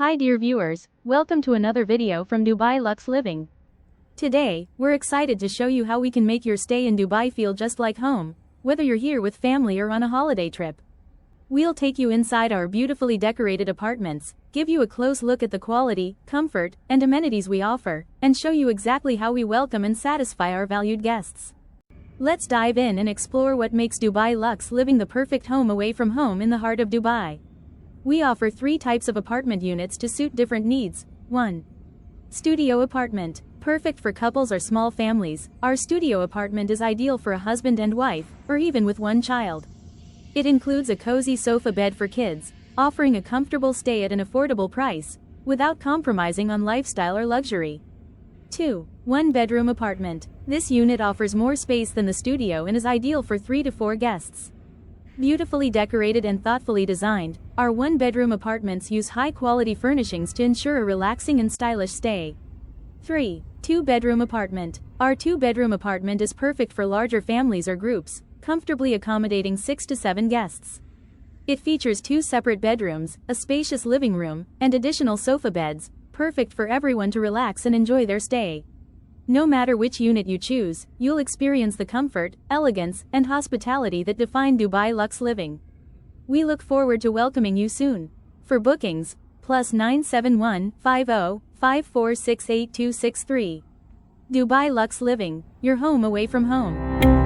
Hi dear viewers, welcome to another video from Dubai Luxe Living. Today, we're excited to show you how we can make your stay in Dubai feel just like home, whether you're here with family or on a holiday trip. We'll take you inside our beautifully decorated apartments, give you a close look at the quality, comfort, and amenities we offer, and show you exactly how we welcome and satisfy our valued guests. Let's dive in and explore what makes Dubai Luxe Living the perfect home away from home in the heart of Dubai. We offer 3 types of apartment units to suit different needs. 1. Studio apartment. Perfect for couples or small families, our studio apartment is ideal for a husband and wife, or even with one child. It includes a cozy sofa bed for kids, offering a comfortable stay at an affordable price, without compromising on lifestyle or luxury. 2. One-bedroom apartment. This unit offers more space than the studio and is ideal for 3 to 4 guests. Beautifully decorated and thoughtfully designed, our one-bedroom apartments use high-quality furnishings to ensure a relaxing and stylish stay. 3. Two-bedroom apartment. Our two-bedroom apartment is perfect for larger families or groups, comfortably accommodating 6 to 7 guests. It features 2 separate bedrooms, a spacious living room, and additional sofa beds, perfect for everyone to relax and enjoy their stay. No matter which unit you choose, you'll experience the comfort, elegance, and hospitality that define Dubai Luxe Living. We look forward to welcoming you soon. For bookings, +971 50 5468 263. Dubai Luxe Living, your home away from home.